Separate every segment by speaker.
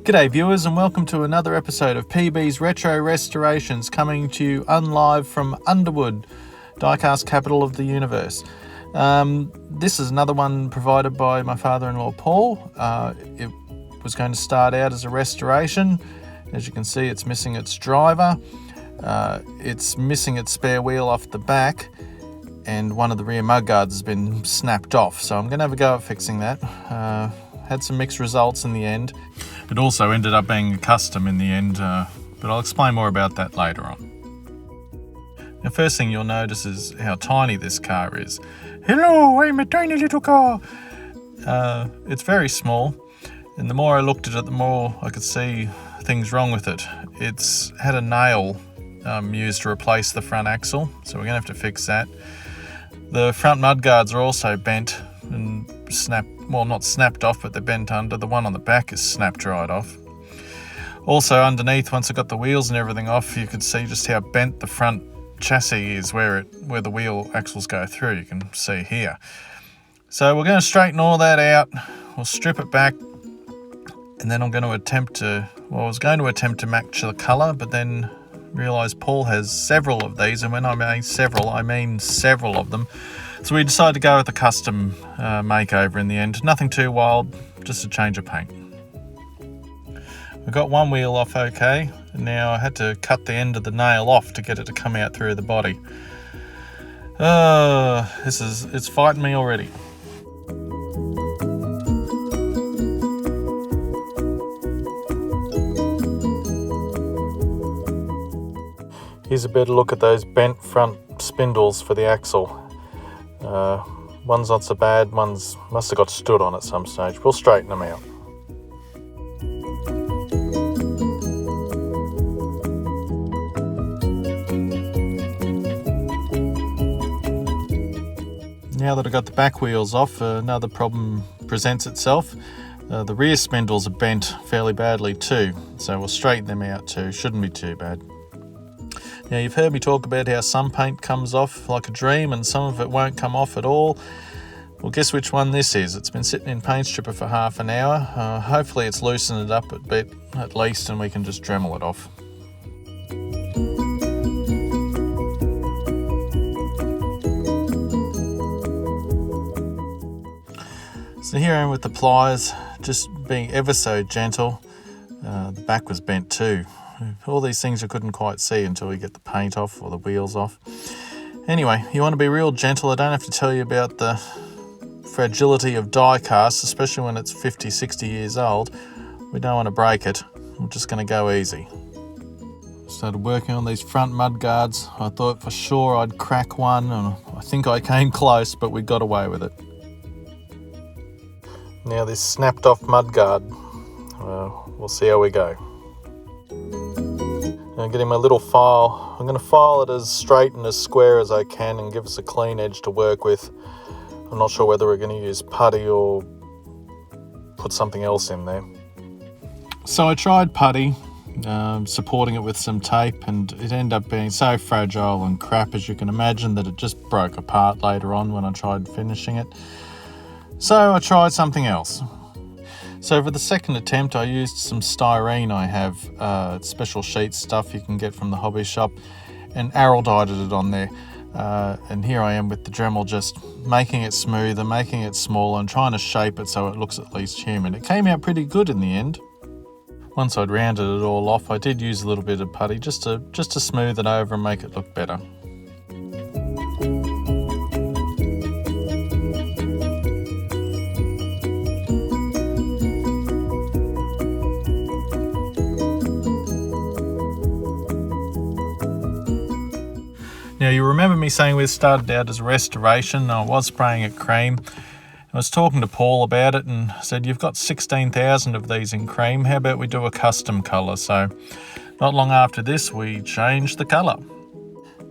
Speaker 1: G'day viewers and welcome to another episode of PB's Retro Restorations, coming to you unlive from Underwood, diecast capital of the universe. This is another one provided by my father-in-law Paul. It was going to start out as a restoration. As you can see, it's missing its driver, it's missing its spare wheel off the back, and one of the rear mudguards has been snapped off. So I'm going to have a go at fixing that. Had some mixed results in the end. It also ended up being a custom in the end, but I'll explain more about that later on. The first thing you'll notice is how tiny this car is. Hello, I'm a tiny little car. It's very small, and the more I looked at it, the more I could see things wrong with it. It's had a nail used to replace the front axle, so we're going to have to fix that. The front mudguards are also bent and not snapped off, but they're bent under. The one on the back is snapped right off. Also underneath, once I got the wheels and everything off, you could see just how bent the front chassis is where the wheel axles go through. You can see here. So we're going to straighten all that out. We'll strip it back, and then I was going to attempt to match the colour, but then realised Paul has several of these, and when I mean several of them. So we decided to go with a custom makeover in the end. Nothing too wild, just a change of paint. We got one wheel off okay, and now I had to cut the end of the nail off to get it to come out through the body. It's fighting me already. Here's a better look at those bent front spindles for the axle. One's not so bad, one's must have got stood on at some stage. We'll straighten them out. Now that I've got the back wheels off, another problem presents itself. The rear spindles are bent fairly badly too, so we'll straighten them out too. Shouldn't be too bad. Now, you've heard me talk about how some paint comes off like a dream and some of it won't come off at all. Well, guess which one this is. It's been sitting in paint stripper for half an hour. Hopefully it's loosened it up a bit at least, and we can just Dremel it off. So here I am with the pliers, just being ever so gentle. The back was bent too. All these things I couldn't quite see until we get the paint off or the wheels off. Anyway, you want to be real gentle. I don't have to tell you about the fragility of die cast, especially when it's 50, 60 years old. We don't want to break it. I'm just going to go easy. Started working on these front mud guards. I thought for sure I'd crack one, and I think I came close, but we got away with it. Now this snapped off mud guard, we'll see how we go. I'm getting my little file. I'm going to file it as straight and as square as I can and give us a clean edge to work with. I'm not sure whether we're going to use putty or put something else in there. So I tried putty, supporting it with some tape, and it ended up being so fragile and crap, as you can imagine, that it just broke apart later on when I tried finishing it. So I tried something else. So for the second attempt, I used some styrene I have, special sheet stuff you can get from the hobby shop, and araldite it on there. And here I am with the Dremel, just making it smoother, making it smaller, and trying to shape it so it looks at least human. It came out pretty good in the end. Once I'd rounded it all off, I did use a little bit of putty just to smooth it over and make it look better. Now, you remember me saying we started out as a restoration. I was spraying it cream. I was talking to Paul about it and said, you've got 16,000 of these in cream. How about we do a custom colour? So not long after this, we changed the colour.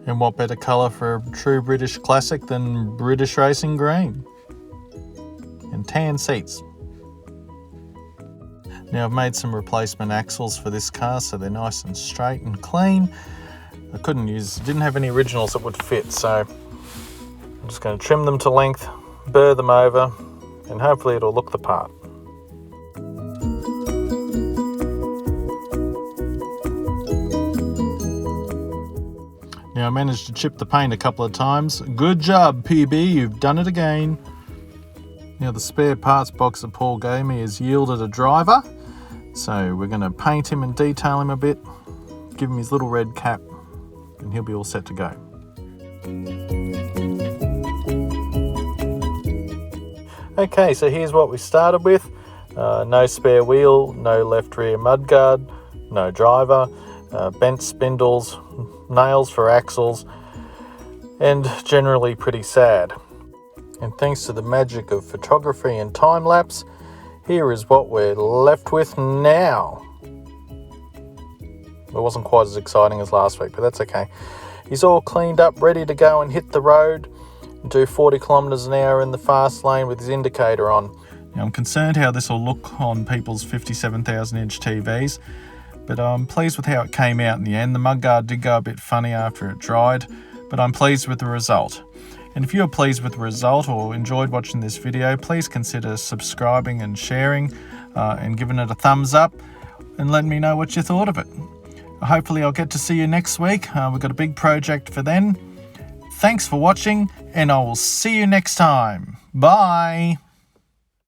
Speaker 1: And what better colour for a true British classic than British Racing Green? And tan seats. Now, I've made some replacement axles for this car, so they're nice and straight and clean. I didn't have any originals that would fit, so I'm just going to trim them to length, burr them over, and hopefully it'll look the part. Now I managed to chip the paint a couple of times. Good job, PB, you've done it again. Now the spare parts box that Paul gave me has yielded a driver. So we're going to paint him and detail him a bit, give him his little red cap, and he'll be all set to go. Okay, so here's what we started with. No spare wheel, no left rear mudguard, no driver, bent spindles, nails for axles, and generally pretty sad. And thanks to the magic of photography and time-lapse, here is what we're left with now. It wasn't quite as exciting as last week, but that's okay. He's all cleaned up, ready to go and hit the road and do 40 kilometres an hour in the fast lane with his indicator on. Now, I'm concerned how this will look on people's 57,000-inch TVs, but I'm pleased with how it came out in the end. The mudguard did go a bit funny after it dried, but I'm pleased with the result. And if you're pleased with the result or enjoyed watching this video, please consider subscribing and sharing and giving it a thumbs up and letting me know what you thought of it. Hopefully I'll get to see you next week. We've got a big project for then. Thanks for watching, and I will see you next time. Bye.